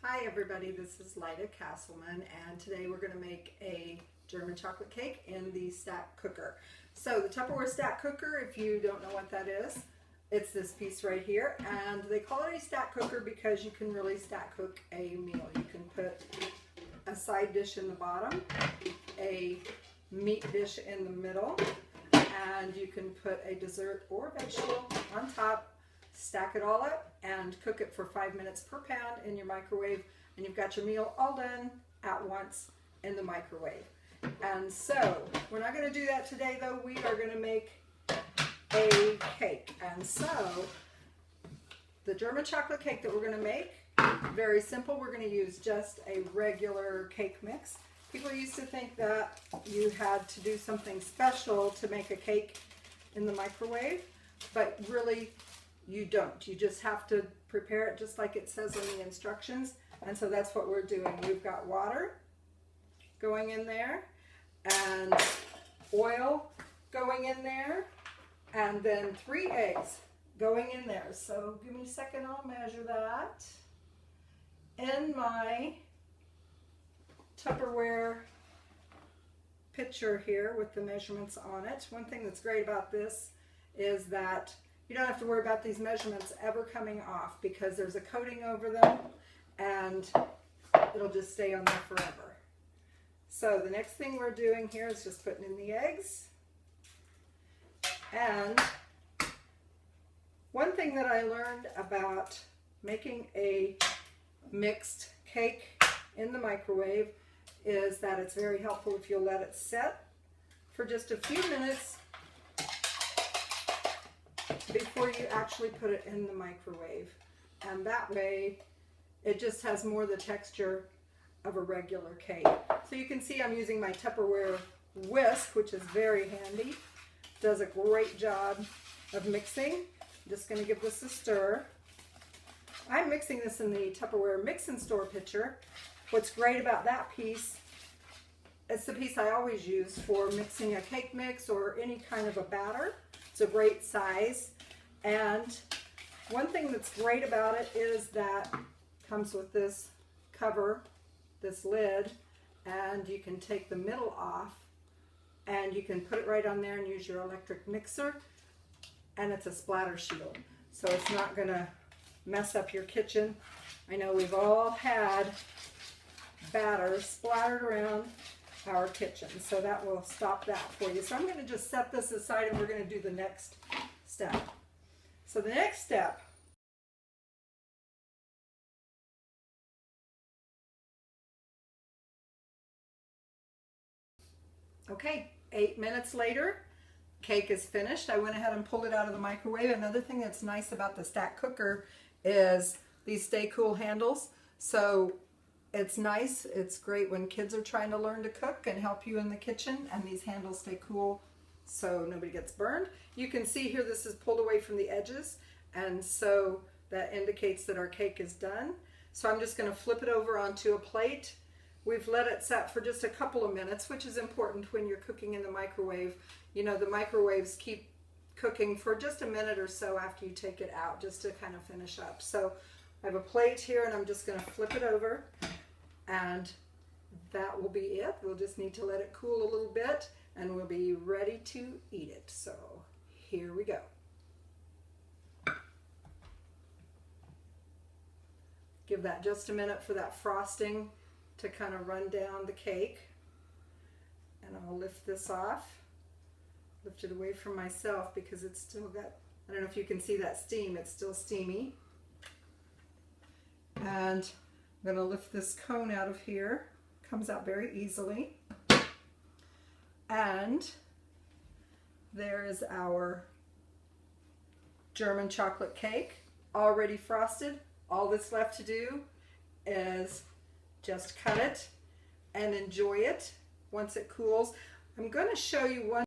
Hi everybody, this is Lyda Castleman, and today we're going to make a German chocolate cake in the stack cooker. So the Tupperware stack cooker, if you don't know what that is, it's this piece right here, and they call it a stack cooker because you can really stack cook a meal. You can put a side dish in the bottom, a meat dish in the middle, and you can put a dessert or vegetable on top, stack it all up, and cook it for 5 minutes per pound in your microwave, and you've got your meal all done at once in the microwave. And so we're not going to do that today, though. We are going to make a cake. And so the German chocolate cake that we're going to make, very simple. We're going to use just a regular cake mix. People used to think that you had to do something special to make a cake in the microwave, but really you don't. You just have to prepare it just like it says on the instructions. And so that's what we're doing. We've got water going in there and oil going in there, and then 3 eggs going in there. So give me a second, I'll measure that. In my Tupperware pitcher here with the measurements on it. One thing that's great about this is that you don't have to worry about these measurements ever coming off because there's a coating over them and it'll just stay on there forever. So the next thing we're doing here is just putting in the eggs. And one thing that I learned about making a mixed cake in the microwave is that it's very helpful if you'll let it set for just a few minutes before you actually put it in the microwave. And that way it just has more of the texture of a regular cake. So you can see I'm using my Tupperware whisk, which is very handy. Does a great job of mixing. I'm just going to give this a stir. I'm mixing this in the Tupperware Mix and Store pitcher. What's great about that piece, it's the piece I always use for mixing a cake mix or any kind of a batter. It's a great size. And one thing that's great about it is that it comes with this cover, this lid, and you can take the middle off and you can put it right on there and use your electric mixer, and it's a splatter shield. So it's not going to mess up your kitchen. I know we've all had batter splattered around our kitchen, so that will stop that for you. So I'm going to just set this aside and we're going to do the next step. So the next step, okay, 8 minutes later, cake is finished. I went ahead and pulled it out of the microwave. Another thing that's nice about the stack cooker is these stay cool handles. So it's nice, it's great when kids are trying to learn to cook and help you in the kitchen, and these handles stay cool so nobody gets burned. You can see here this is pulled away from the edges, and so that indicates that our cake is done. So I'm just going to flip it over onto a plate. We've let it set for just a couple of minutes, which is important when you're cooking in the microwave. You know, the microwaves keep cooking for just a minute or so after you take it out, just to kind of finish up. So I have a plate here and I'm just going to flip it over, and that will be it. We'll just need to let it cool a little bit and we'll be ready to eat it. So here we go. Give that just a minute for that frosting to kind of run down the cake. And I'll lift this off, lift it away from myself because it's still got, I don't know if you can see that steam, it's still steamy. And I'm going to lift this cone out of here. Comes out very easily. And there is our German chocolate cake, already frosted. All that's left to do is just cut it and enjoy it once it cools. I'm going to show you one